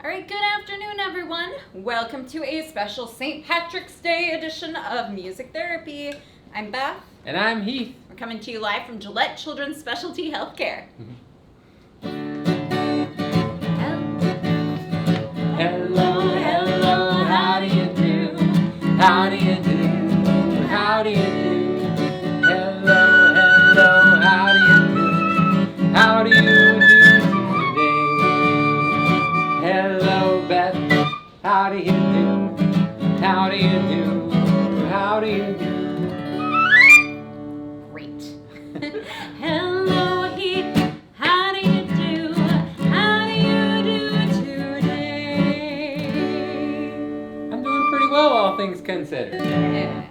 All right, good afternoon, everyone. Welcome to a special St. Patrick's Day edition of Music Therapy. I'm Beth. And I'm Heath. We're coming to you live from Gillette Children's Specialty Healthcare. Hello, hello, how do you do? How do you do? How do you do? Hello, hello, how do you do? How do you do today? Hello, Beth, how do you do? How do you do? How do you do? Great. Hello, Heath. How do you do? How do you do today? I'm doing pretty well, all things considered. Yeah.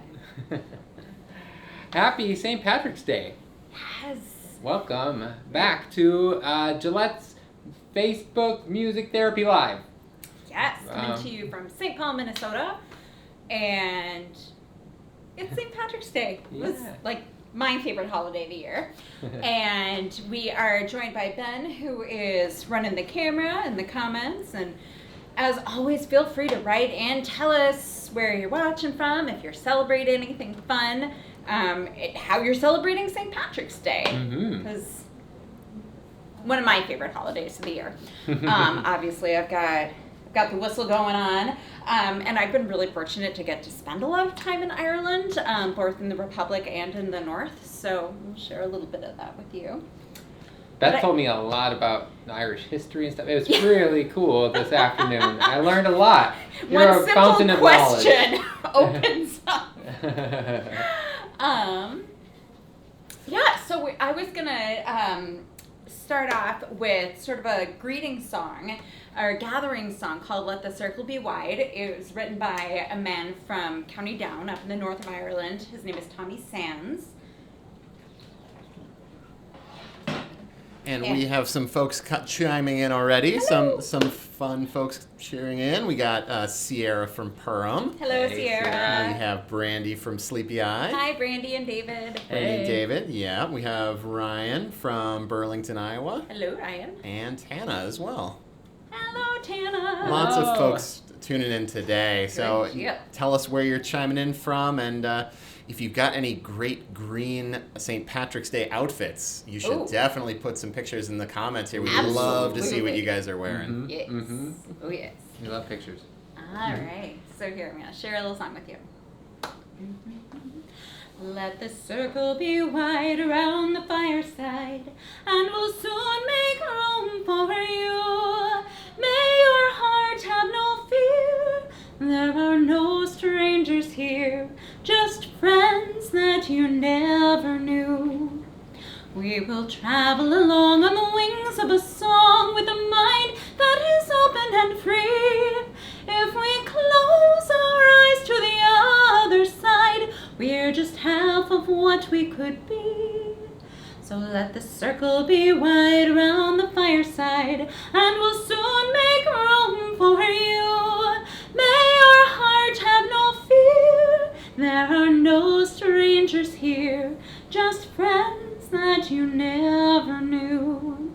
Happy St. Patrick's Day. Yes. Welcome back to Gillette's Facebook Music Therapy Live. Yes, coming to you from St. Paul, Minnesota. And it's St. Patrick's Day. It's Yeah. like my favorite holiday of the year. And we are joined by Ben, who is running the camera and the comments. And as always, feel free to write and tell us where you're watching from, if you're celebrating anything fun, how you're celebrating St. Patrick's Day. Because one of my favorite holidays of the year. Obviously, I've got the whistle going on, and I've been really fortunate to get to spend a lot of time in Ireland, both in the Republic and in the North, so we'll share a little bit of that with you. Beth told me a lot about Irish history and stuff. It was really cool this afternoon. I learned a lot. You're One a simple fountain of question opens up. So I was gonna start off with sort of a greeting song, or a gathering song called Let the Circle Be Wide. It was written by a man from County Down up in the north of Ireland. His name is Tommy Sands. And we have some folks chiming in already. Hello. Some fun folks cheering in. We got Sierra from Perham. Hello, Hey, Sierra. Sierra. We have Brandy from Sleepy Eye. Hi, Brandy and David. Brandy and Hey. David. Yeah. We have Ryan from Burlington, Iowa. Hello, Ryan. And Tana as well. Hello, Tana. Lots of Hello. folks tuning in today. So Good deal. tell us where you're chiming in from, and if you've got any great green St. Patrick's Day outfits, you should Ooh. definitely put some pictures in the comments here. We'd love to see what you guys are wearing. Yes. Oh, yes. We love pictures. All right. So here, I'm going to share a little song with you. Let the circle be wide around the fireside, and we'll soon make room for you. May your heart have no fear. There are no strangers here, just friends that you never knew. We will travel along on the wings of a song with a mind that is open and free. If we close our eyes to the other side, we're just half of what we could be. So let the circle be wide around the fireside, and we'll soon make room for you. May your heart have no fear. There are no strangers here, just friends that you never knew.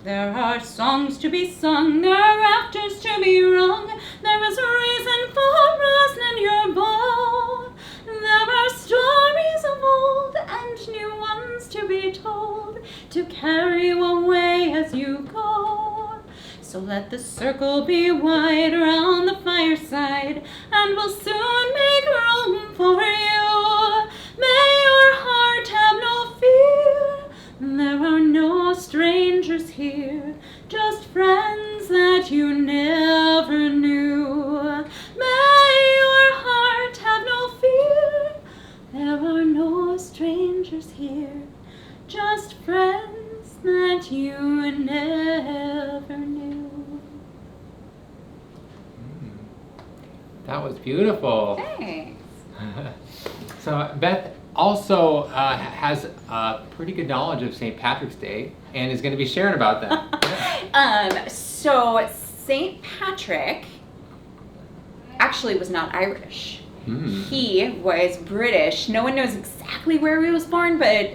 There are songs to be sung, there are rafters to be rung. There is a reason for rosin in your bowl. There are stories of old and new ones to be told, to carry you away as you go. So let the circle be wide around the fireside, and we'll soon make room for you. May your heart have no fear. There are no strangers here, just friends that you never knew. May your heart have no fear. There are no strangers here, just friends that you never knew. That was beautiful. Thanks. So Beth also has pretty good knowledge of St. Patrick's Day and is going to be sharing about that. So St. Patrick actually was not Irish. He was British. No one knows exactly where he was born, but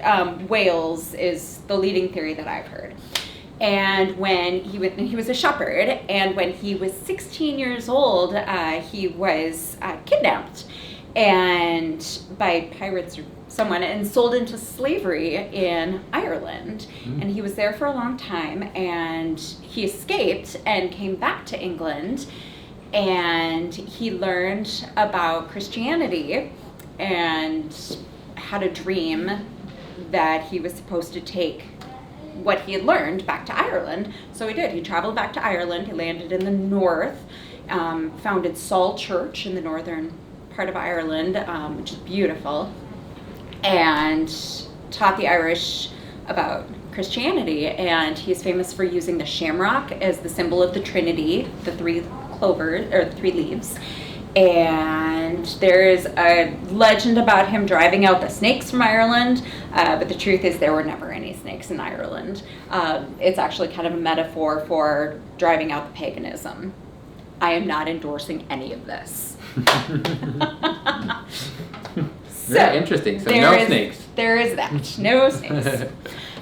Wales is the leading theory that I've heard. And when he was a shepherd, and when he was 16 years old, he was kidnapped and by pirates or someone and sold into slavery in Ireland. And he was there for a long time, and he escaped and came back to England, and he learned about Christianity and had a dream that he was supposed to take what he had learned back to Ireland. So he did. He traveled back to Ireland. He landed in the north, founded Saul Church in the northern part of Ireland, which is beautiful, and taught the Irish about Christianity. And he's famous for using the shamrock as the symbol of the Trinity, the three clovers or the three leaves. And there is a legend about him driving out the snakes from Ireland, but the truth is there were never any snakes in Ireland. It's actually kind of a metaphor for driving out the paganism. I am not endorsing any of this. Very interesting. So no snakes. There is that. No snakes.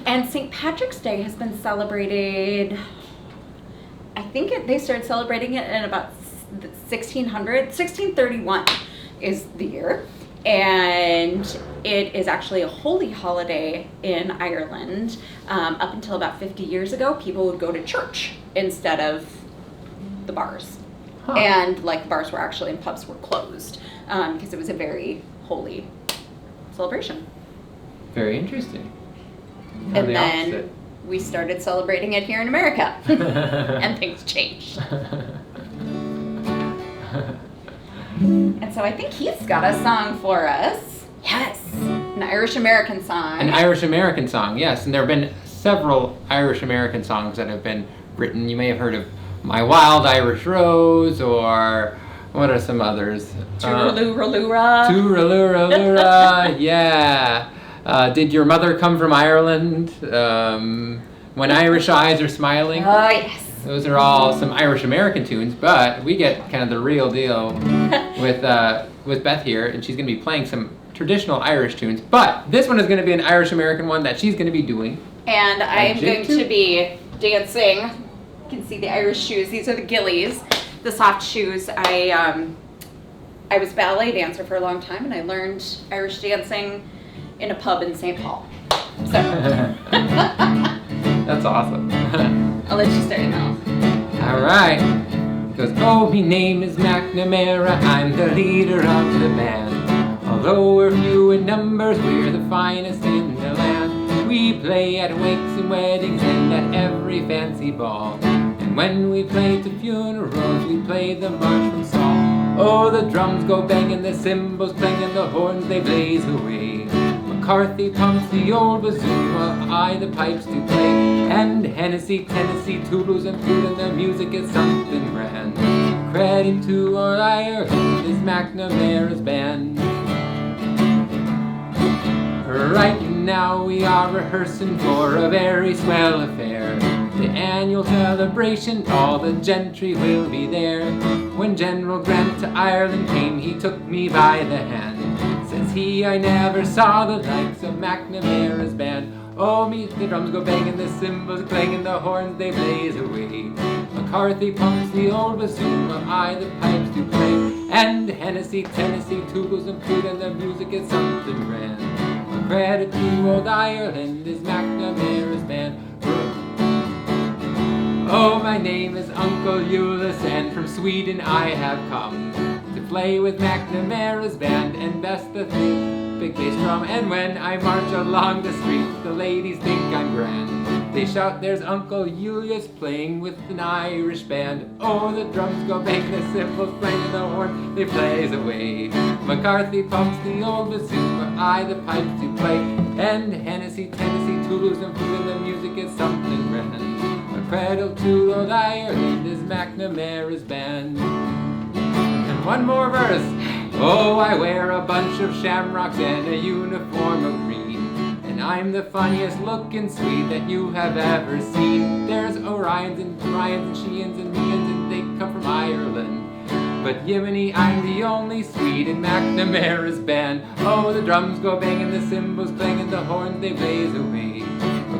And St. Patrick's Day has been celebrated, I think they started celebrating it in about 1631 is the year, and it is actually a holy holiday in Ireland. Up until about 50 years ago, people would go to church instead of the bars. And like the bars were actually, and pubs were closed because it was a very holy celebration. Very interesting. And then we started celebrating it here in America, and things changed. And so I think Heath's got a song for us. Yes, an Irish American song. An Irish American song, yes. And there have been several Irish American songs that have been written. You may have heard of My Wild Irish Rose, or what are some others? Tooraloo-ra-loo-ra. Tooraloo-ra-loo-ra, yeah. Did Your Mother Come from Ireland? When Irish Eyes Are Smiling. Oh, yes. Those are all some Irish American tunes, but we get kind of the real deal with Beth here, and she's going to be playing some traditional Irish tunes. But this one is going to be an Irish American one that she's going to be doing. And I am going to be dancing. You can see the Irish shoes. These are the gillies, the soft shoes. I was a ballet dancer for a long time, and I learned Irish dancing in a pub in St. Paul. So that's awesome. I'll let you start now. All right. It goes, oh, me name is McNamara, I'm the leader of the band. Although we're few in numbers, we're the finest in the land. We play at wakes and weddings and at every fancy ball. And when we play to funerals, we play the march from Saul. Oh, the drums go banging, the cymbals clanging, the horns they blaze away. McCarthy pumps the old bassoon while I the pipes do play. And Hennessy, Tennessee, Toulouse and Flute, and the music is something grand. Credit to our Ireland is McNamara's band. Right now we are rehearsing for a very swell affair. The annual celebration, all the gentry will be there. When General Grant to Ireland came, he took me by the hand. Says he, I never saw the likes of McNamara's band. Oh, me, the drums go banging, the cymbals clanging, the horns they blaze away. McCarthy pumps the old bassoon while I the pipes do play. And Hennessy, Tennessee, Toulouse and Flute, and the music is something grand. Credit to old Ireland is McNamara's band. Oh, my name is Uncle Euless, and from Sweden I have come to play with McNamara's band and best the big bass drum. And when I march along the street, the ladies think I'm grand. They shout, there's Uncle Julius playing with an Irish band. Oh, the drums go bang, the cymbals playing, and the horn they plays away. McCarthy pumps the old bassoon, while I the pipes do play. And Hennessy, Tennessee, Toulouse and Flute, and the music is something grand. A cradle to old Ireland is McNamara's band. And one more verse. Oh, I wear a bunch of shamrocks and a uniform of green. And I'm the funniest looking Swede that you have ever seen. There's Orions and Ryans and Sheeans and Means, and they come from Ireland. But Yemeni, I'm the only Swede in McNamara's band. Oh, the drums go banging, the cymbals clanging, the horns they blaze away.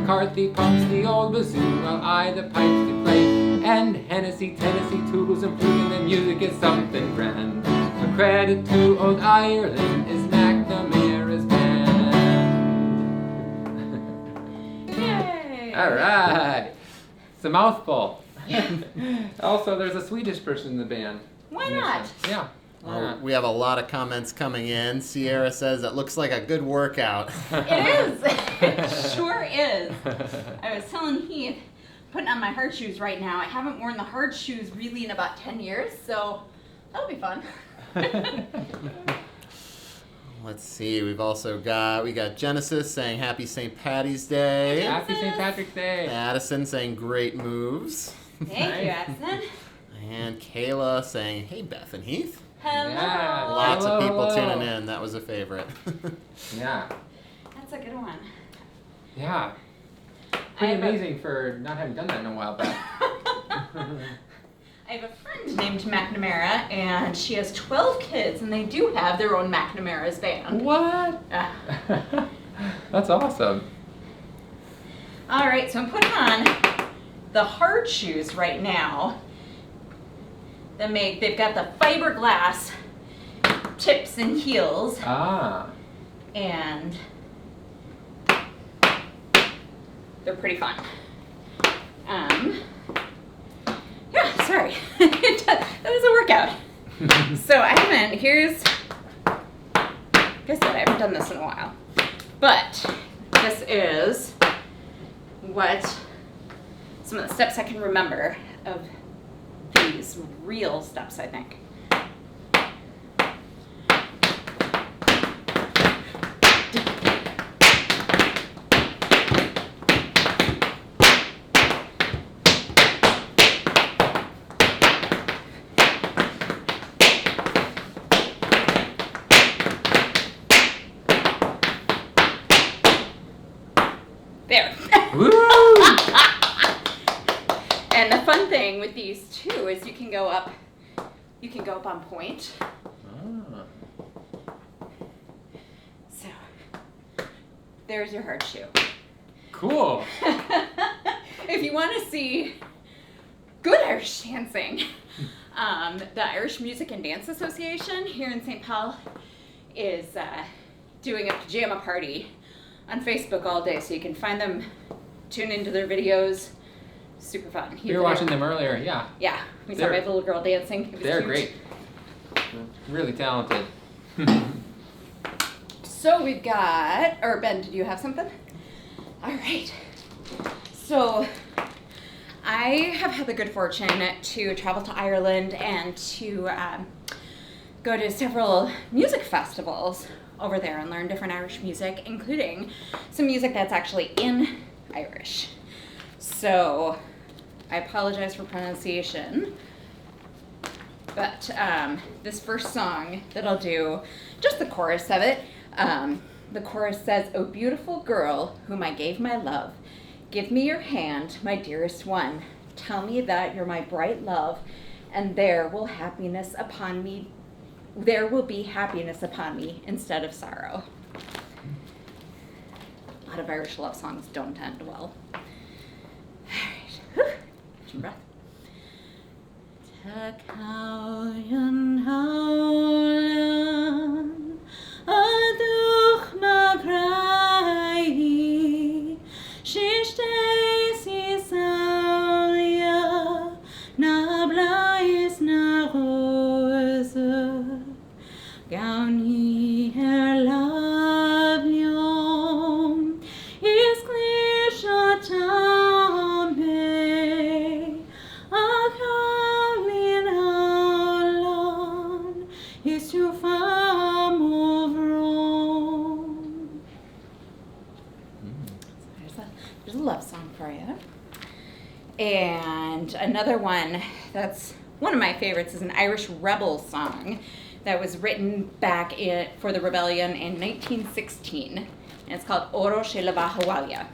McCarthy pumps the old bazoo while I the pipes do play. And Hennessy, Tennessee toodles and flute, and the music is something grand. A credit to old Ireland is McNamara's band. Yay! All right. It's a mouthful. Also, there's a Swedish person in the band. Why not? Yeah. Well, we have a lot of comments coming in. Sierra says it looks like a good workout. It is. It sure is. I was telling Heath, putting on my hard shoes right now. I haven't worn the hard shoes really in about 10 years, so that'll be fun. Let's see. We got Genesis saying Happy St. Patty's Day. Happy St. Patrick's Day. Addison saying great moves. Thank you, Addison. And Kayla saying, hey, Beth and Heath. Hello. Yeah. Lots of people Hello. tuning in. That was a favorite. Yeah. That's a good one. Yeah. I Pretty have a- amazing for not having done that in a while back. I have a friend named McNamara, and she has 12 kids, and they do have their own McNamara's band. What? That's awesome. All right, so I'm putting on the hard shoes right now. They've got the fiberglass tips and heels, Ah. and they're pretty fun. Yeah, sorry. That was a workout. So like I said, I haven't done this in a while. But this is some of the steps I can remember of these real steps, I think. There. Woo! And the fun thing with these two is you can go up on point. Ah. So there's your hard shoe. Cool. If you want to see good Irish dancing, the Irish Music and Dance Association here in St. Paul is doing a pajama party on Facebook all day, so you can find them, tune into their videos. Super fun. We were watching them earlier, yeah. Yeah, we saw my little girl dancing. It was They're cute. great. Really talented. So we've got, or Ben, did you have something? All right. So I have had the good fortune to travel to Ireland and to go to several music festivals over there and learn different Irish music, including some music that's actually in Irish. So I apologize for pronunciation, but this first song that I'll do, just the chorus of it, the chorus says, "Oh beautiful girl, whom I gave my love, give me your hand, my dearest one. Tell me that you're my bright love, and there will be happiness upon me instead of sorrow." A lot of Irish love songs don't end well. Alright. Catch your breath. Ta cowyan howlan, a duch magrai, she stays is aulia, na blais na rose, gaun hi her lavlium, is clear shot me, a cowlin howlan, is too far over. There's a love song for you. And another one that's one of my favorites is an Irish rebel song that was written back for the rebellion in 1916. And it's called Oro she lava Hawalia.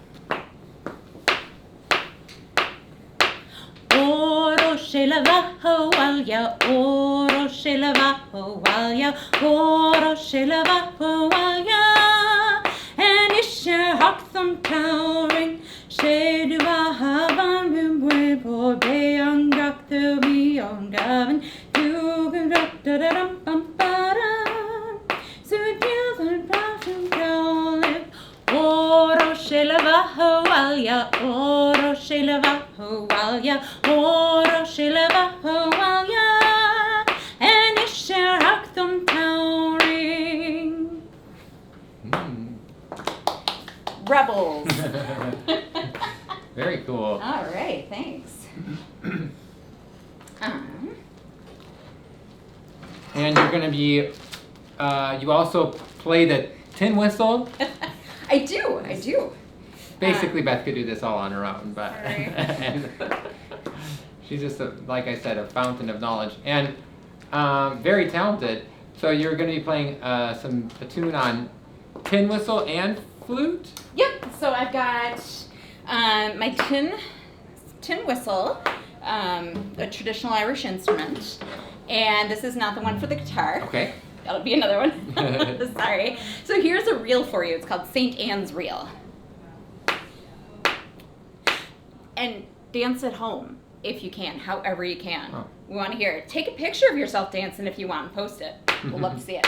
Oro she lava Hawalia, Oro she lava Hawalia, Oro she lava Hawalia. And Isher hawk them towering, or be young duck to be young Gavin. Do da da da dum bum ba dum. So deals and passion live. Oro shilava hoalia, oro shilava hoalia, oro shilava hoalia, and it shall rock them towering. Rebels. Very cool. All right, thanks. And you're going to be, you also play the tin whistle. I do. Basically, Beth could do this all on her own, but Sorry. and she's just, like I said, a fountain of knowledge and very talented. So you're going to be playing a tune on tin whistle and flute. Yep. So I've got my tin whistle, a traditional Irish instrument, and this is not the one for the guitar. Okay. That'll be another one. Sorry. So here's a reel for you. It's called St. Anne's Reel. And dance at home if you can, however you can. Oh. We want to hear it. Take a picture of yourself dancing if you want and post it. We'll love to see it.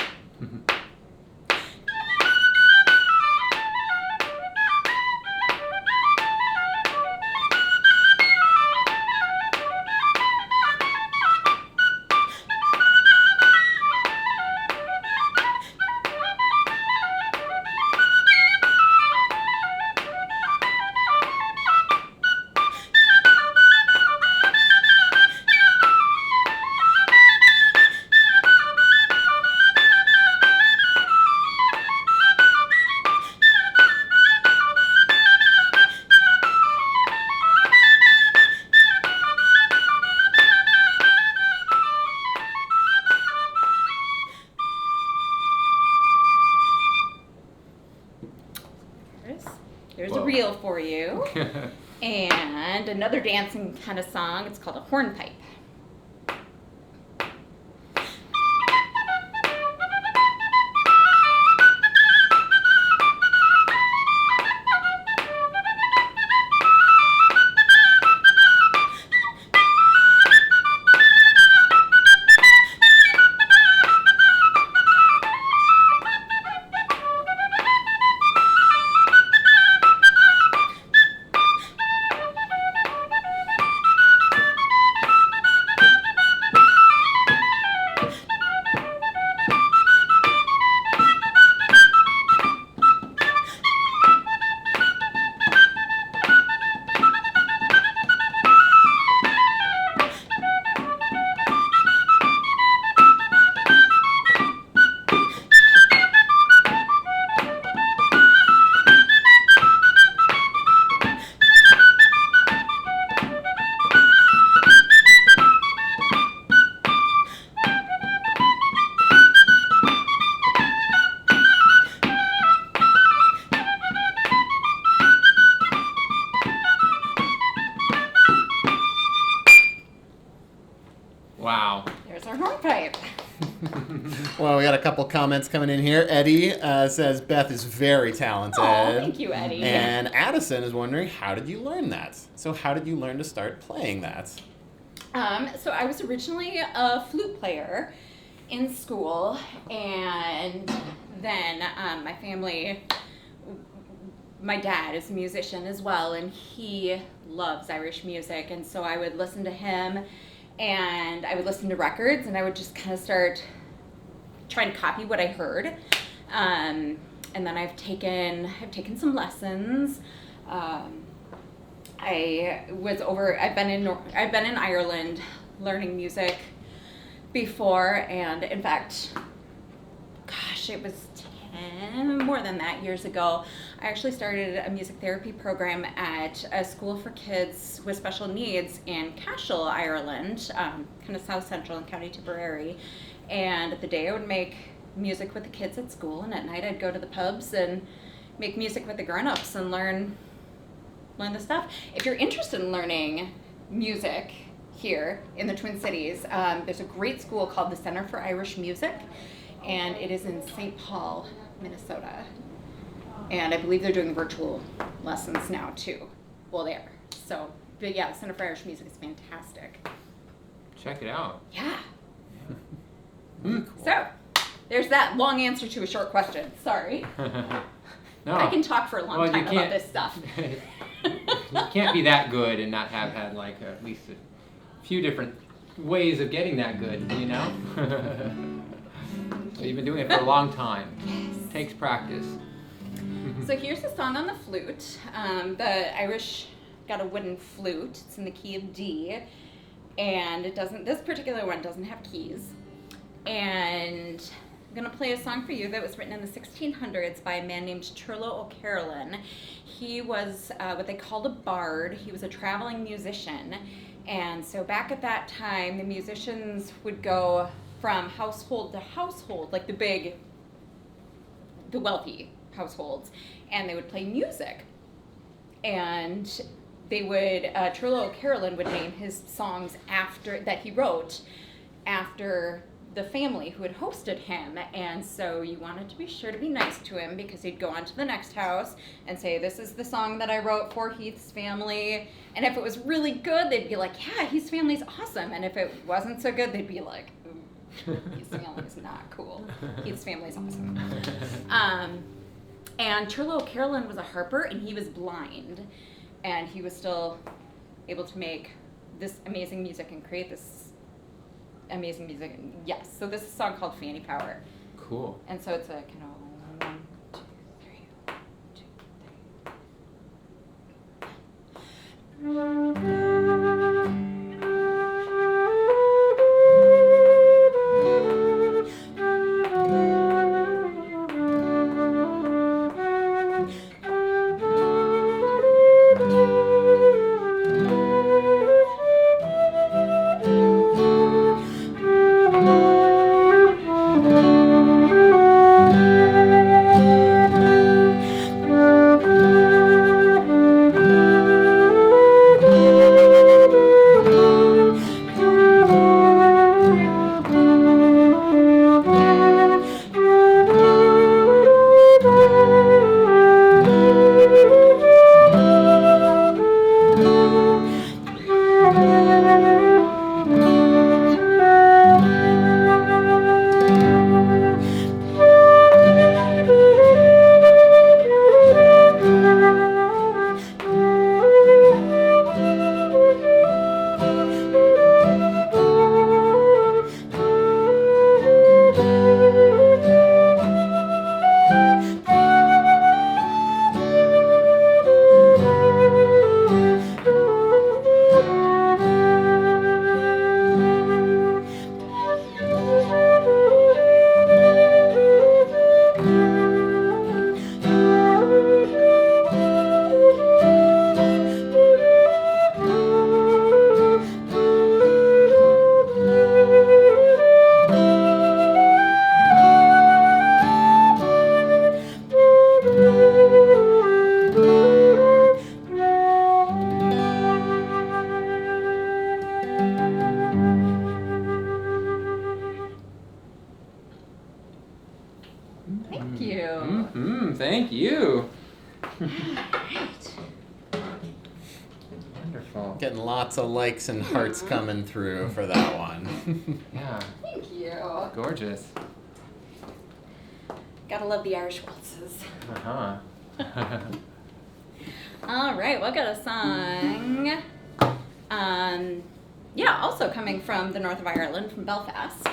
There's a reel for you. And another dancing kind of song. It's called a hornpipe. Wow. There's our hornpipe. Well, we got a couple comments coming in here. Eddie says Beth is very talented. Oh, thank you, Eddie. And Addison is wondering, how did you learn that? So how did you learn to start playing that? So I was originally a flute player in school, and then my family, my dad is a musician as well, and he loves Irish music, and so I would listen to him, and I would listen to records, and I would just kind of start trying to copy what I heard. And then I've taken some lessons. I've been in Ireland learning music before, and in fact, gosh, it was more than that years ago. I actually started a music therapy program at a school for kids with special needs in Cashel, Ireland, kind of south central in County Tipperary. And at the day I would make music with the kids at school, and at night I'd go to the pubs and make music with the grown-ups and learn the stuff. If you're interested in learning music here in the Twin Cities, there's a great school called the Center for Irish Music, and it is in St. Paul, Minnesota. And I believe they're doing virtual lessons now too. Well, they are. So But yeah, Center for Irish Music is fantastic. Check it out. Yeah. Cool. So, there's that long answer to a short question. Sorry. No. I can talk for a long time about this stuff. You can't be that good and not have had like at least a few different ways of getting that good, you know? So you've been doing it for a long time. Yes. Takes practice. So here's a song on the flute. The Irish got a wooden flute. It's in the key of D, and this particular one doesn't have keys. And I'm gonna play a song for you that was written in the 1600s by a man named Turlough O'Carolan. He was what they called a bard. He was a traveling musician. And so back at that time, the musicians would go from household to household, like the wealthy households, and they would play music. And they would, Turlough O'Carolan would name his songs that he wrote after the family who had hosted him. And so you wanted to be sure to be nice to him, because he'd go on to the next house and say, this is the song that I wrote for Heath's family. And if it was really good, they'd be like, yeah, Heath's family's awesome. And if it wasn't so good, they'd be like, ooh, Heath's family's not cool. Heath's family's awesome. And Turlough O'Carolan was a harper, and he was blind. And he was still able to make this amazing music and create this amazing music. Yes, so this is a song called Fanny Power. Cool. And so it's a kind of 1, 2, 3, 2, 3. Thank you. Thank you. Right. Wonderful. Getting lots of likes and hearts coming through for that one. Yeah. Thank you. Gorgeous. Gotta love the Irish waltzes. Uh-huh. All right, well, I got a song. Also coming from the north of Ireland, from Belfast,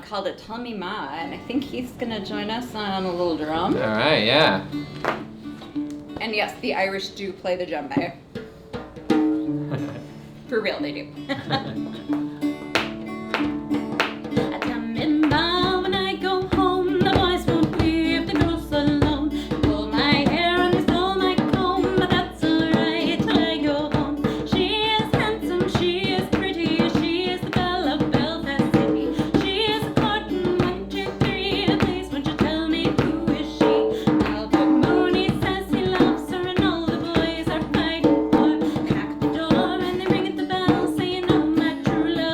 called It Tell Me Ma, and I think Heath's gonna join us on a little drum. All right, yeah. And yes, the Irish do play the djembe. For real, they do. I tell me ma when I go home, the boys won't leave the girls alone. They pull my hair and they stole my comb, but that's alright till I go home. She is handsome, she is pretty, she is the belle of Belfast City. She is a courtin' 1, 2, 3, and please won't you tell me who is she? Albert Mooney says he loves her, and all the boys are fighting for. Crack the door and they ring at the bell, saying, oh my true love.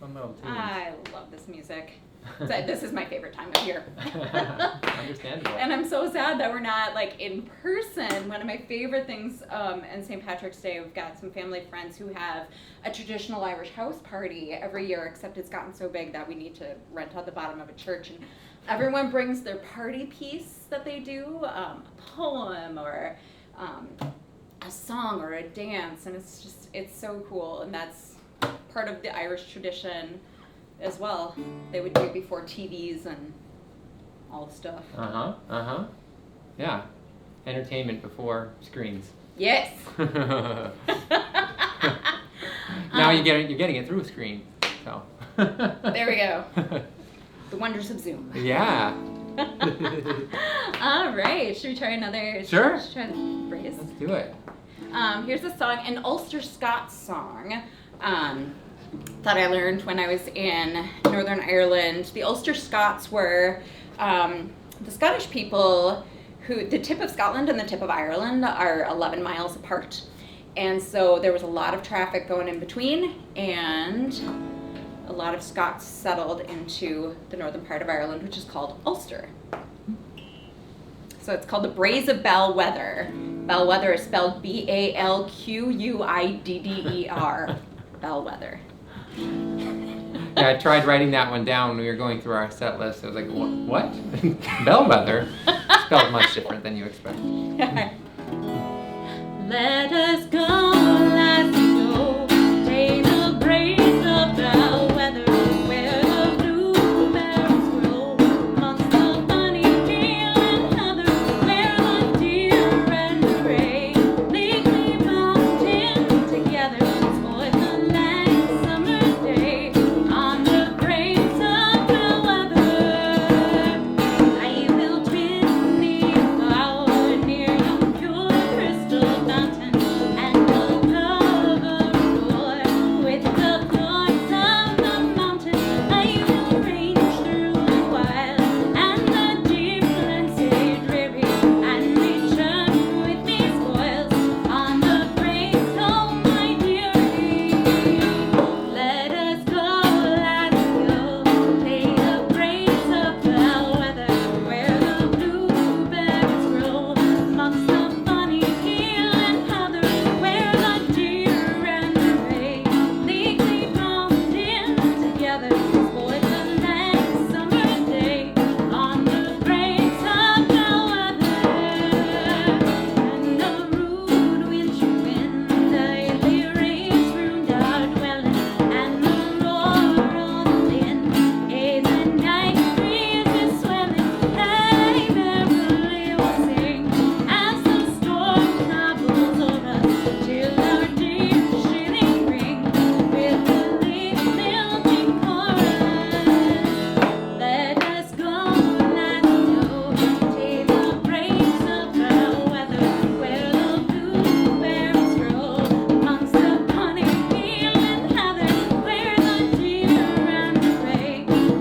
Fun little tunes. I love this music. So this is my favorite time of year. Understandable. And I'm so sad that we're not like in person. One of my favorite things in St. Patrick's Day, we've got some family friends who have a traditional Irish house party every year, except it's gotten so big that we need to rent out the bottom of a church. And everyone brings their party piece that they do, a poem or a song or a dance, and it's so cool. And that's part of the Irish tradition as well. They would do it before TVs and all the stuff. Yeah. Entertainment before screens. Yes. Now you're getting it through a screen. So. There we go. The wonders of Zoom. Yeah. All right. Should we try another? Sure. Should we try the phrase? Let's do it. Here's a song, an Ulster Scots song. That I learned when I was in Northern Ireland. The Ulster Scots were the Scottish people who, the tip of Scotland and the tip of Ireland are 11 miles apart. And so there was a lot of traffic going in between, and a lot of Scots settled into the northern part of Ireland, which is called Ulster. So it's called the Braes of Bellweather. Bellweather is spelled Balquidder. Bellweather. Yeah, I tried writing that one down when we were going through our set list. I was like, what? Bellweather? Spelled much different than you expect. Let us go, let's go, take the breeze of Bellweather, where the bluebells grow, amongst the bunny hill and heather, where the deer and the ray legally bound in together, spoil the night summer's day, on the breeze of Bellweather. I will twin the flower near the pure crystal fountain, and the lover roar with the voice of the mountain. I will range through the wild and the deep glen say dreary, and return with these spoils on the breeze, oh my dearie. Let us go, take the breeze of Bellweather, where the bluebells grow, amongst the bunny hill and heather, where the deer and the ray legally bound in together, spoil the night summer's day, on the breeze of Bellweather. And the rude wintry wind daily raves round our dwelling, and the roar of the wind, the night breeze is swelling. Hey, merrily we'll sing as the storm travels o'er us, till our deep shrilling ring with the leaf lilting chorus. Let us go, take the breeze of Bellweather, where the bluebells grow, amongst the bunny hill and heather, where the deer and the ray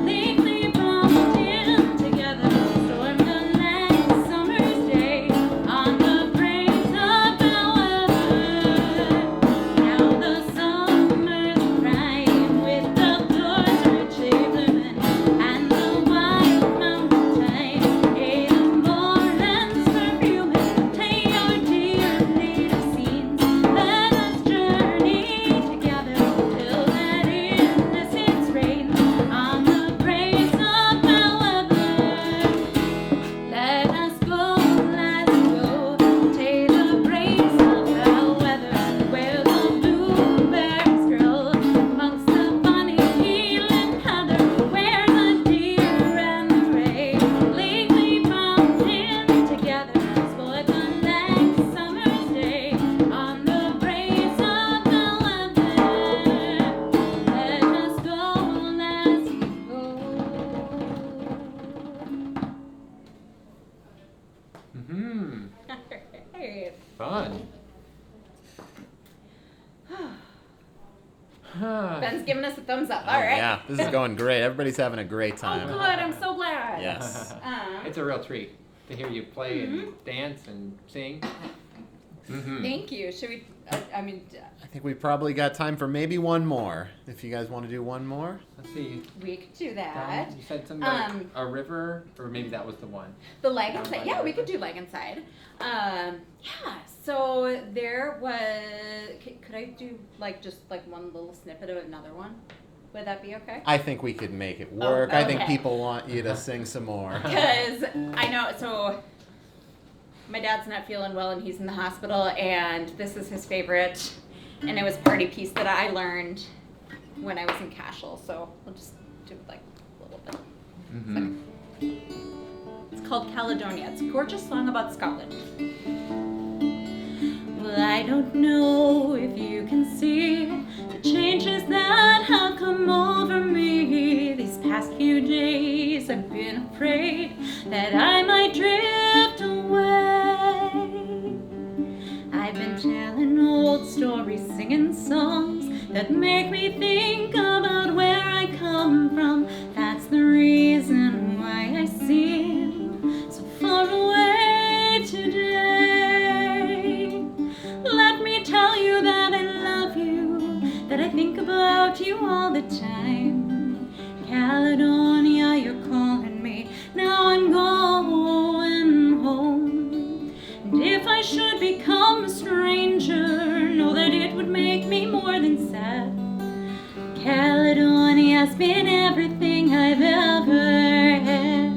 legally bound in together, storm the night summer's day, on the breeze of Bellweather. Now the summer's crying with the doors richly blooming, and the white mountain thyme, the moorlands perfuming. Take your dear native scenes, let us journey together till that innocence reigns on the breeze of Bellweather. Let us go, take the breeze of Bellweather, where the bluebells grow, amongst the bunny hill and heather, where the deer and the ray legally bound in together, spoil the night summer's day, on the breeze of Bellweather. Let us go, Alright. Fun. Ben's giving us a thumbs up. Oh, All right. yeah, this is going great. Everybody's having a great Oh, time. good. I'm so glad. Yes. It's a real treat to hear you play and dance and sing. Thank you. Should we? I mean, think we probably got time for maybe one more. If you guys want to do one more. Let's see. We could do that. You said something like a river, or maybe that was the one. The leg inside. Yeah, we could do leg inside. Yeah. So there was. Could I do just one little snippet of another one? Would that be okay? I think we could make it work. I think okay. people want you to sing some more. Because I know. So my dad's not feeling well, and he's in the hospital, and this is his favorite. And it was a party piece that I learned when I was in Cashel, so we'll just do a little bit. It's called Caledonia. It's a gorgeous song about Scotland. Well, I don't know if you can see the changes that have come over me. These past few days I've been afraid that I might drift away. I've been telling old stories, singing songs that make me think about where I come from. That's the reason why I seem so far away today. Let me tell you that I love you, that I think about you all the time. Caledonia, you're calling me, now I'm going home. And if I should become a stranger, know that it would make me more than sad. Caledonia's been everything I've ever had.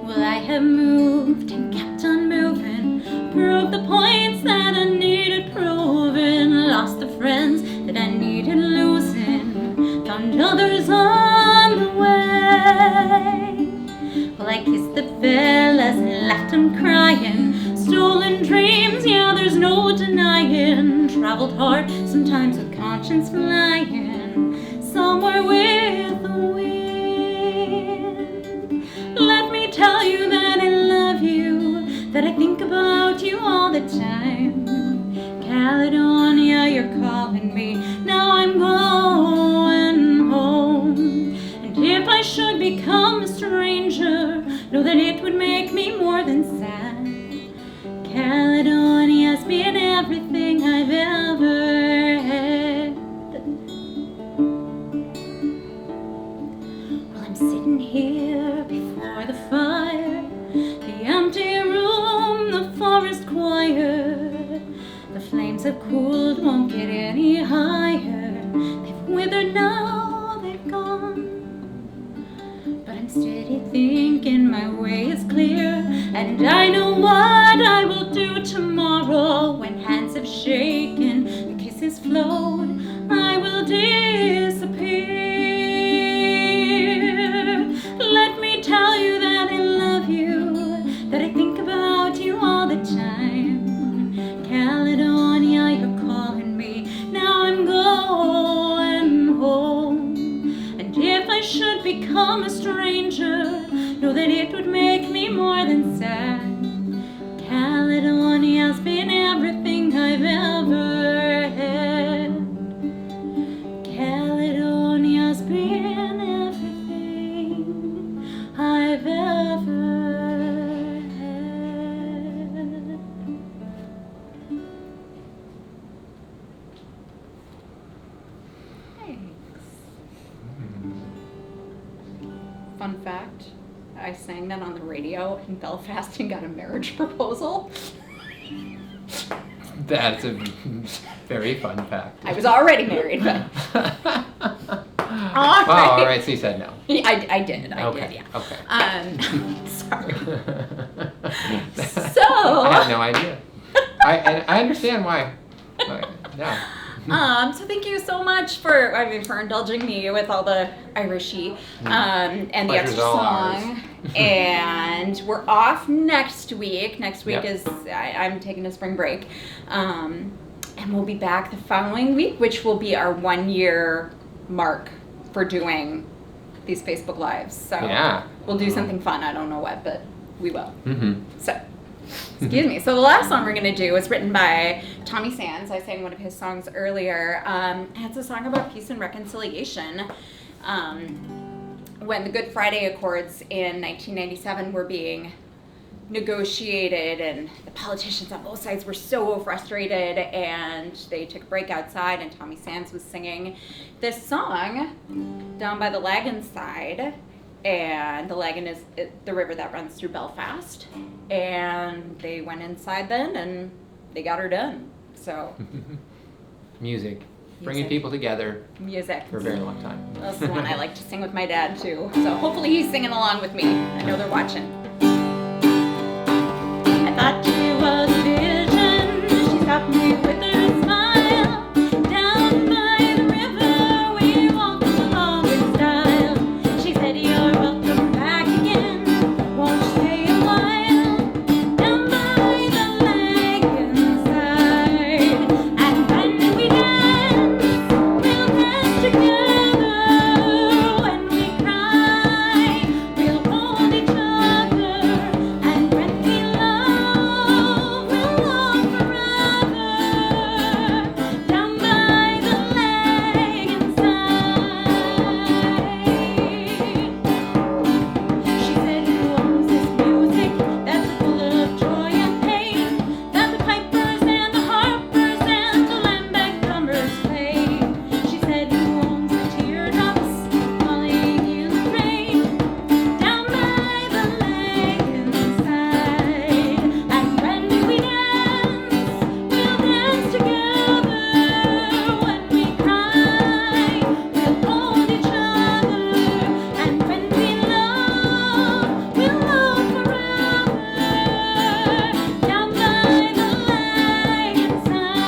Well, I have moved and kept on moving, proved the points that I needed proving, lost the friends that I needed losing, found others on the way. Well, I kissed the fellas and left them crying, stolen dreams, yeah, there's no denying, traveled hard, sometimes with conscience flying, somewhere with the wind. Let me tell you that I love you, that I think about you all the time. Caledonia, you're calling me, now I'm going home. And if I should become a stranger, know that it would make me more than sad. Caledonia's been everything I've ever had. Well, I'm sitting here before the fire, the empty room, the forest choir. The flames have cooled, won't get any higher. They've withered now, they've gone. But I'm steady thinking my way is clear, and I know what I will do tomorrow. When hands have shaken, the kisses flowed, I will disappear. Let me tell you that I love you, that I think about you all the time. Caledonia, you're calling me, now I'm going home. And if I should become a stranger, know that it would make me more than sad. Caledonia's been everything I've ever had. Caledonia's been everything I've ever had. Thanks. Fun fact, I sang that on the radio in Belfast and got a marriage proposal. That's a very fun fact. I was already married, but... All right, so you said no. I did, Okay. yeah. Okay. Sorry. I have no idea. I understand why. Yeah. So thank you so much for indulging me with all the Irishy and the Pleasure's extra all song. And we're off next week. Next week Yep. is I'm taking a spring break, and we'll be back the following week, which will be our 1 year mark for doing these Facebook Lives. So Yeah. we'll do something fun. I don't know what, but we will. Mm-hmm. So. Excuse me. So the last song we're going to do is written by Tommy Sands. I sang one of his songs earlier. It's a song about peace and reconciliation. When the Good Friday Accords in 1997 were being negotiated, and the politicians on both sides were so frustrated, and they took a break outside, and Tommy Sands was singing this song down by the Lagan side, and the Lagan is the river that runs through Belfast, and they went inside then, and they got her done. So Music. Bringing people together music. for a very long time. That's the one I like to sing with my dad too. So hopefully he's singing along with me. I know they're watching. I thought she was a vision. She stopped me with her smile. Down by the river, we walked along with style. She said, "You're welcome back again. Won't you stay a while?" Down by the Lagan side. And when we dance, we'll dance together. When we cry, we'll hold each other. And when we love, we'll love forever. Down by the Lagan side. She said, "Who owns this music that's full of joy and pain, that the pipers and the harpers and the lambeck drummers play?" She said, "Who owns the teardrops falling in the rain, down by the Lagan side? And when we dance, we'll dance together. When we cry, we'll hold each other. And when we love, we'll love forever. Down by the Lagan side."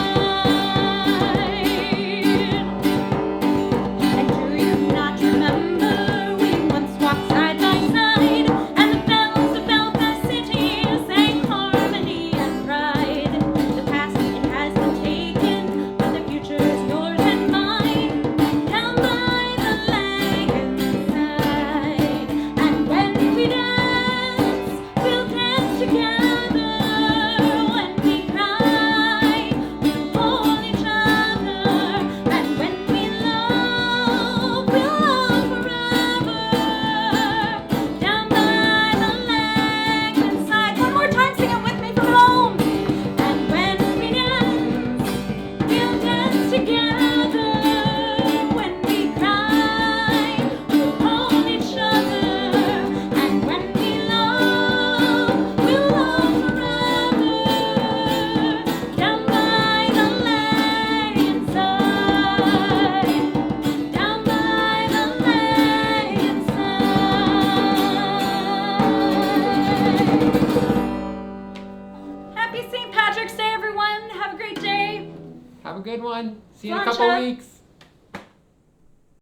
And do you not remember we once walked side by side, and the bells of Belfast City sang harmony and pride? The past, it has been taken, but the future's yours and mine. Down by the Lagan side. And when we dance, we'll dance together. When we cry, we'll hold each other. And when we love, we'll love forever. Down by the Lagan side. One more time, sing it with me from home. And when we dance, we'll dance together. When we cry, we'll hold each other. And when we love, we'll love forever. Down by the Lagan side. Down by the Lagan side. Happy St. Patrick's Day, everyone. Have a great day. Have a good one. See you in a Lunch couple up. weeks.